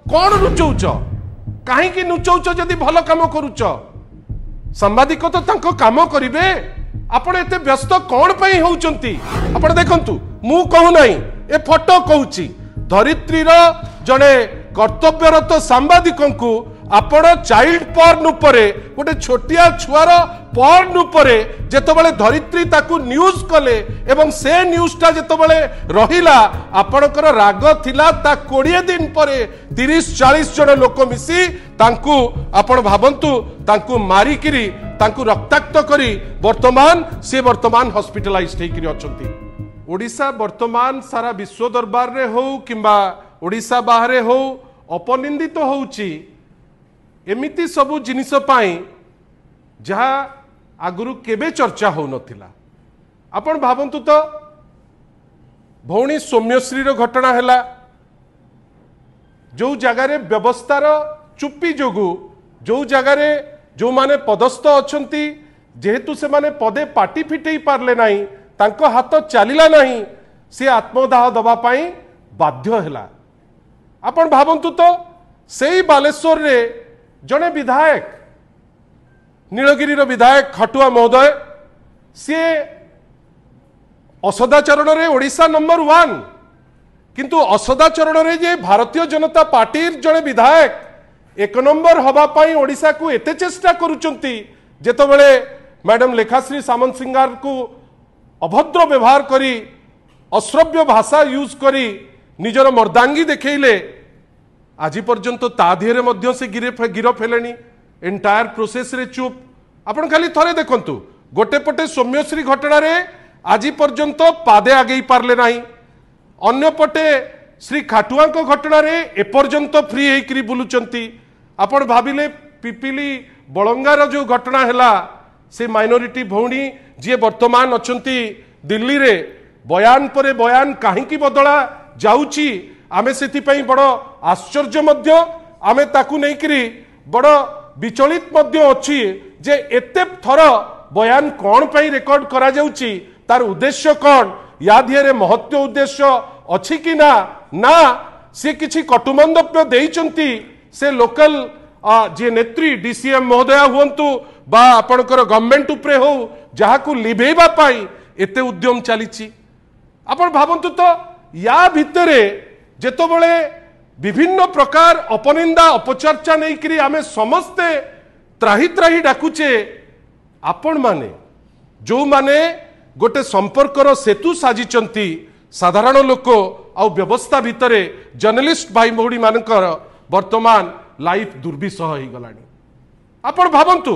कौन लुचौच कहीं लुचौच जदि भल काम करुच सांबादिक तो तांको काम करिवे आपण एते व्यस्त कौन पई होउचंती आपण देखंतु मु कहू नाही ए फोटो कहूची धरित्री रो जने कर्तव्यरत सांबादिक को आपण चाइल्ड पर्न उपरे गोटे छोटिया छुआर पर्न उपरे जेतबेले धरित्री ताकू न्यूज कले एवं से न्यूजटा जेतबेले रहिला आपणकर राग थिला ता 20 दिन परे 30-40 जन लोक मिसी तांकू आपण भाबंतु तांकू मारी किरी तांकू रक्ताक्त करी वर्तमान हॉस्पिटलाइज हेकरी अछंती। ओडिशा वर्तमान सारा विश्व दरबार रे हो किंबा ओडिशा बाहरे हो अपनिंदित तो होउची एमिति सबु जिनिस पाई जहा आगुरु केबे चर्चा हो नथिला। आपण भाबंतु तो भौणी सौम्यश्री रो घटना हैला जो जगार व्यवस्थार चुप्पी जोगु जो जगार जो माने पदस्थ अछंती जेहेतु से माने पदे पाटी फिटेई पारले नाही तांको हाथ चलिला नाही से आत्मदाह दबा पाई बाध्य हैला। आपण भाबंतु तो सेई बालेश्वर रे जने विधायक नीलगिरी विधायक खटुआ महोदय सी असदाचरण रे ओडिशा नंबर 1 किंतु असदाचरण रे जे भारतीय जनता पार्टी जने विधायक 1 नंबर हवा पाई ओडिशा को एते चेष्टा करूचंती जेतबेले मैडम लेखाश्री सामंत सिंगार को अभद्र व्यवहार करी अश्रव्य भाषा यूज करी निजर मर्दांगी देखैले आज पर्यंत ता धीरे मध्य से गिरफ हेलेनी एंटायर प्रोसेस रे चुप। आपण खाली थरे देखंतु गोटे पटे सौम्यश्री घटना रे आज पर्यंत पादे आगे पारले नाही अन्य पटे श्री खाटुआ को घटना रे एपर्यंत फ्री हेकरी बुलुचंती। आपण भाबिले पिपिली बळंगार जो घटना हैला से माइनॉरिटी भौणी जे वर्तमान अछंती दिल्ली रे बयान परे बयान काहे की बदला जाउची आमे सेति पई बड़ आश्चर्य मध्य आमे ताकू नै करी बड़ विचलित मध्य अछि जे एते थर बयान कोन पई रेकॉर्ड करा जाउची तार उद्देश्य कोन या धिरे महत्व उद्देश्य अछि कि ना ना से किछि कटुमंदप्य देइचंती से लोकल जे नेत्री डीसीएम महोदय हुंतु बा आपणकर गवर्नमेंट उपरे हो जहाकू लिभेबा पाई एते उद्यम चलीची। आपण भाबंतु तो या भितरे जेतबेले विभिन्न प्रकार अपनिंदा अपचर्चा नहीं करी आमे समस्ते त्राही त्राही डाकुचे आपण माने जो माने गोटे संपर्कर सेतु साजिचंती साधारण लोक आ व्यवस्था भितरे जर्नलिस्ट भाई भौणी मानकर वर्तमान लाइफ दुर्विसह हो गलानी। आपण भाबंतु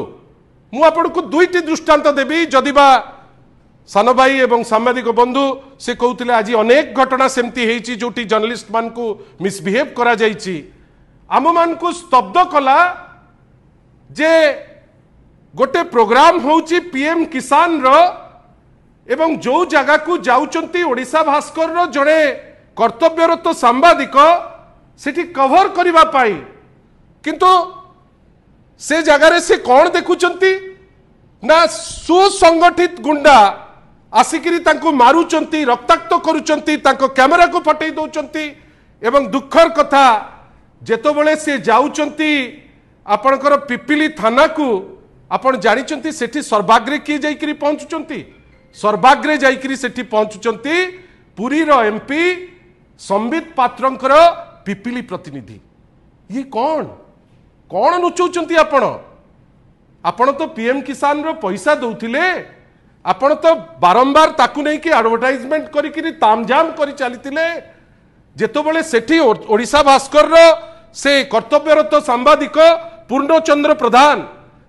मु आपण को दुईटी दृष्टांत देबी जदिबा सान भाई एवं सांबादिक बंधु से कहते आज अनेक घटना सेमती होती जो जर्नलिस्ट मान को मिसबिहेव करा जाइछि आम मान को स्तब्ध कला जे गोटे प्रोग्राम होउछि पीएम किसान रो एवं जो जगह को जाउचंती ओडिशा भास्कर रो जड़े कर्तव्यरत सांबादिक सेठी कवर करिबा पाई किंतु से जगार से कौन देखुचंती ना सुसंगठित गुंडा आसिकी तांको मारुचंती रक्ताक्त करुचंती तांको कैमरा को फटई दौचंती एवं दुखर कथा जेतबेले से जाउचंती आपणकर पिपिली थाना को आपण जानिचंती सेठी सर्वाग्रे किए जाइकरी पहुंचुचंती सर्वाग्रे जाइकरी सेठी पहुंचुचंती पुरी रो एमपी संबित पात्रंकर पिपिली प्रतिनिधि। ये कौन कौन लुचौचंती आपण तो पीएम किसान रो पैसा दौथिले आपण तो बारंबार ताकू नहीं कि एडवर्टाइजमेंट करी तामझाम करी चलीथिले जेतबेले सेठी ओडिशा भास्कर रो से कर्तव्यरत सांबादिक पूर्णचंद्र प्रधान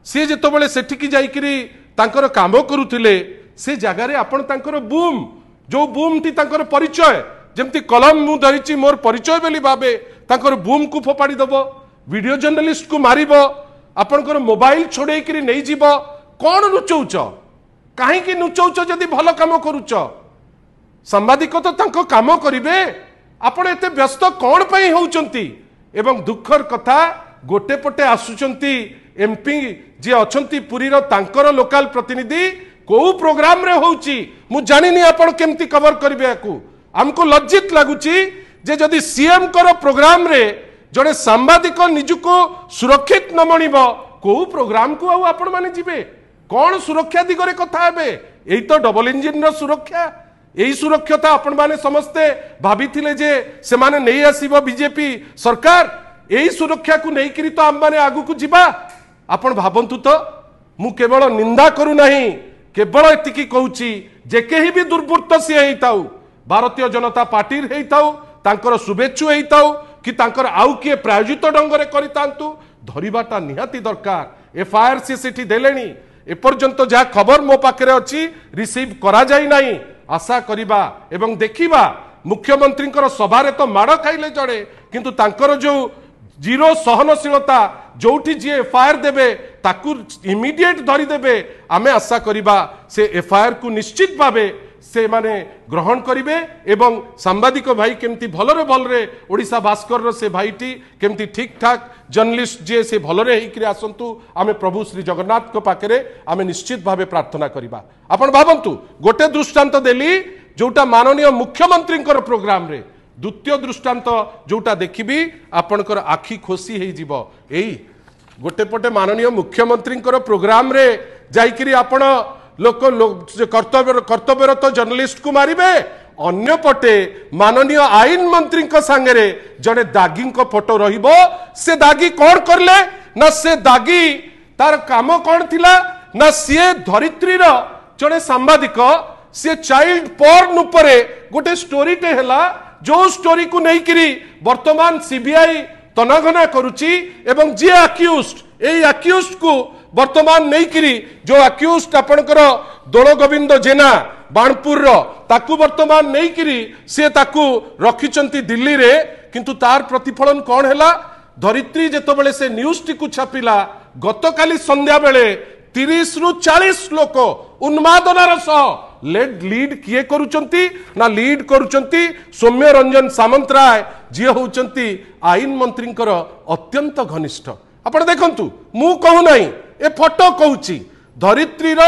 सी जेतबेले सेठी की जाइकरी तांकर काम करुथिले से जगह रे आपण तांकर बूम जो बूम टी तांकर परिचय जेमती कलम मु धरिची मोर परिचय बेली भाबे तांकर बूम को फोपाड़ी दबो वीडियो जर्नलिस्ट को मारिबो आपनकर मोबाइल छोड़े करी नहीं जीव कौन लुचौच कहीं लुचौच जदि भल काम करुच सांबादिक तो तांको काम करिवे आपण एते व्यस्त कौन पई होउचंती एवं दुखर कथा गोटे पटे आसुचंती एमपी जे अछंती पुरी रो तांकर लोकल प्रतिनिधि को प्रोग्राम रे होउची मु जानिनी आपण केमती कवर करिवे याकू हमको लज्जित लागुची जे जदि सीएम कर प्रोग्राम रे जड़े सांबादिक निजुक सुरक्षित न मणिब को प्रोग्राम को आपण माने जीवे कौन सुरक्षा दिगरे कथा हेबे एई तो डबल इंजिन रो सुरक्षा यही सुरक्षता आपण माने समस्ते भाभी जे से माने नहीं आसीबो बीजेपी सरकार यही सुरक्षा को नहीं करी तो आम माने आगु को जीवा आपण भाबंतु तो मु केवल निंदा करू नहीं केवल एतिकी कहूची जे केही भी दुर्वृत्त सी हेइताउ भारतीय जनता पार्टी हेइताउ तांकर शुभेच्छु हेइताउ कि तांकर आउ किए प्रायोजित ढंगरे करितांतु धरिबाटा निहाती दरकार एफआईआर सी सेठी देलेनी एपर्यंत जहाँ खबर मो पाखे अच्छी रिसीव करा जाई नहीं आशा करिबा एवं देखिबा मुख्यमंत्री सभारे तो माड़ खाइले जड़े किंतु तांकर जो जीरो सहनशीलता जोठी जी एफआईआर देबे ताकू इमिडिएट धरी देबे आमे आशा करिबा से एफआईआर को निश्चित भावे से माने ग्रहण करिवे एवं सांबादिक भाई केमती भलरे भलरे ओडिशा भास्कर से भाईटी केमती ठीक ठाक जर्नलिस्ट जे से भलरे हेकरी आसंतु आमे प्रभु श्री जगन्नाथ को पाखरे आमे निश्चित भावे प्रार्थना करिबा आपण भाबंतु गोटे दृष्टांत देली जोटा माननीय मुख्यमंत्री प्रोग्राम रे द्वितीय दृष्टांत जोटा देखिबी आपणकर आखि खोसी हेई जीवो एई गोटे पटे माननीय मुख्यमंत्री प्रोग्राम रे जाइकरी आपण लोक कर्तव्यरत जर्नलिस्ट को मारिबे अन्य पटे माननीय आईन मंत्री सांगे जड़े दागी फोटो रहिबो से दागी कौन करले ना से दागी तार काम कौन थिला ना सी धरित्री जड़े सांबादिक सी चाइल्ड पोर्न उपरे गोटे स्टोरी टे हला जो स्टोरी को नहीं करी वर्तमान सीबीआई तनाघना करुची एवं जे अक्यूज्ड ए अक्यूज्ड को वर्तमान नहीं करी जो अक्यूज्ड आपणकर दोल गोविंद जेना बाणपुर ताकू वर्तमान नहीं करी से ताकू रखिचंती दिल्ली रे किंतु तार प्रतिफलन कौन हैला धरित्री जेतबेले से न्यूज टी को छापिला गतकाली संध्या बेले 30 रु 40 लोक उन्मादनार सह लीड किए करुचंती ना लीड करुचंती सौम्य रंजन सामंतराय जी होचंती आईन मंत्रींकर अत्यंत घनिष्ठ आपण देखंतु मु कहू नहीं ए फोटो कहूची धरित्रीर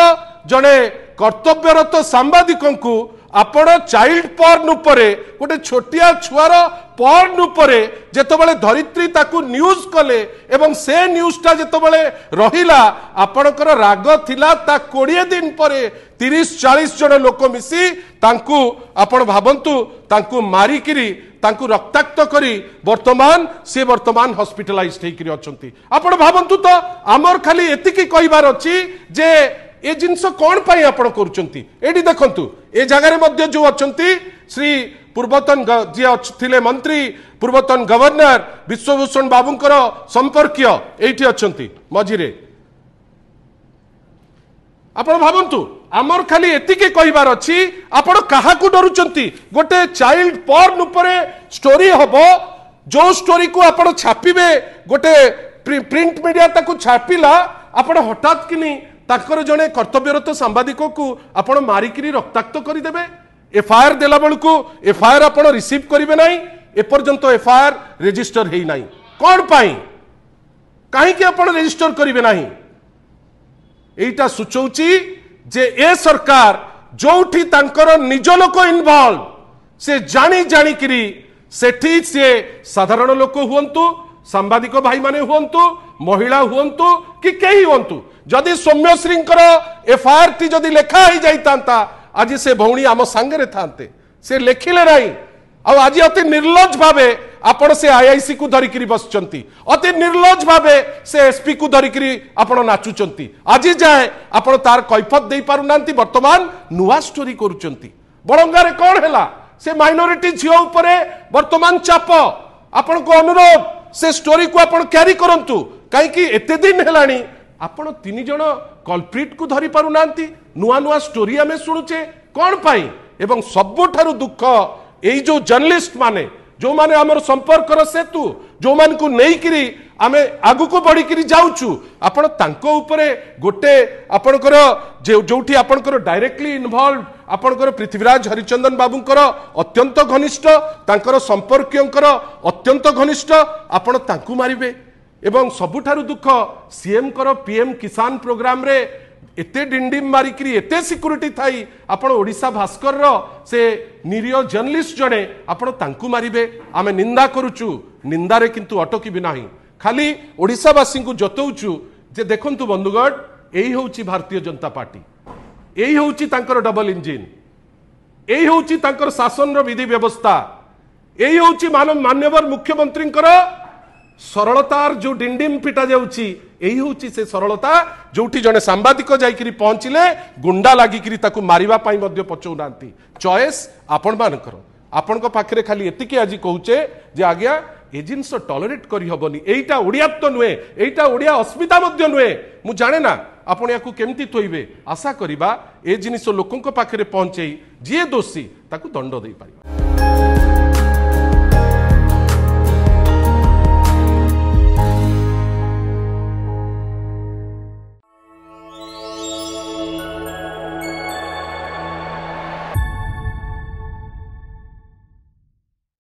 जड़े कर्तव्यरत सांबादिकंकु आपण चाइल्ड पोर्न उपरे गोटे छोटिया छुआर पोर्न उपरे जेतबेले धरित्री ताकू न्यूज कले एवं से न्यूजटा जेतबेले रहिला आपणकर राग थिला ता 20 दिन परे 30-40 जन लोक मिसी तांकू आपण भाबंतु तांकू मारिकिरी तांकू रक्ताक्त करी वर्तमान हॉस्पिटलाइज्ड हेकरी अछंती आपण भाबंतु तो आमर खाली एतिकी कहिबार अछि जे ए जिनस कौन पाई आपण करूचंती एडी देखंतु ए जगह रे मध्य जो अछंती श्री पूर्वतन जे थिले मंत्री पूर्वतन गवर्नर विश्वभूषण बाबूंकर संपर्कीय एठी अछंती मझिरे आपण भाबंतु आमर खाली एतिके कहिबार अछि आपण काहा को डरुचंती गोटे चाइल्ड पोर्न उपरे स्टोरी हबो जो स्टोरी को आपण छापिबे गोटे प्रिंट मीडिया ताकू छापिला आपण हठात किनी ताकर जने कर्तव्यरत सांबादिक को आपण मारिकिरी रक्ताक्त करदेबे एफआईआर देला बेलू एफआईआर आपण रिसीव करिवे नाही एपर्यंत एफआईआर रजिस्टर हेई नाही कोन पाई काहे कि आपण रजिस्टर करिवे नाही एटा सुचौची जे ए सरकार जोठी तांकर निज लोक इन्वॉल्व से जानी जानी किरी सेठी से साधारण लोक हुंतु सांबादिक भाई माने हुंतु महिला हुंतु कि केही हुंतु जदि सौम्यश्री एफआईआर टी जदि लेखा ही जाइतांता आज से भौणी आम सांगे थांते से लेखिले नहीं आज अति निर्लज भावे आपण से आईआईसी को धरिकी बसचंती अति निर्लज भावे से एसपी को धरिकी आपण नाचुचंती आज जाए आपण तार कैफत दे पारुनांती वर्तमान नुआ स्टोरी करूचंती बड़ंगारे कौन हैला से माइनॉरिटी झियो उपरे वर्तमान चाप आपण को अनुरोध से स्टोरी को आपण कैरी करंतु काई कि एते दिन हेलानी आपण 3 जण कल्प्रिट को धरी पारु नांती नुआ नुआ स्टोरी आमे सुनुचे कौन पाई एवं सबुठारु दुख एई जो जर्नलिस्ट माने जो माने हमर संपर्क सेतु जो मान को नहीं किरी आमे आगु को बढ़ी किरी जाउछु आपण तांको ऊपरे गोटे आपणकर जोठी आपणकर डायरेक्टली इन्वॉल्व आपणकर पृथ्वीराज हरिचंदन बाबूंकर अत्यंत घनिष्ठ तांकर संपर्कियंकर अत्यंत घनिष्ठ आपण तांकु मारिबे एवं सबुठारु दुख सीएम कर पीएम किसान प्रोग्राम रे एते डिंडिम मारिकी एते सिक्यूरीटी थाई आपण ओडिशा भास्कर रो से निरीह जर्नलिस्ट जड़े आपण तांकु मारिबे आमे निंदा करूचु निंदारे किंतु अटकी भी नाही खाली ओडिशावासी को जतौचु जे देखंतु बंधुगण एही होउची भारतीय जनता पार्टी एही होउची तांकर डबल इंजिन एही होउची तांकर शासन रो विधि व्यवस्था एही होउची माननीय मुख्यमंत्री सरलतार जो डिंडिम पिटा जाउची एही होउची से सरलता जोठी जने सांबादिक जाइकरी पहुंचिले गुंडा लागिकरी ताकू मारिबा पाई मध्ये पचौनांती चॉइस आपण मानकर आपण को पाखरे खाली एतिकी आजि कहूचे जे आज्ञा ए जिनस टॉलरेट करी हबनी एईटा ओडियात्व नुहे एईटा ओडिया अस्मिता मध्ये नुहे मु जाने ना आपण याकू केमती थोइबे आशा करिबा ए जिनिस लोकंक पाखरे पहुंचेई जे दोषी ताकू दंड देई पारिबा।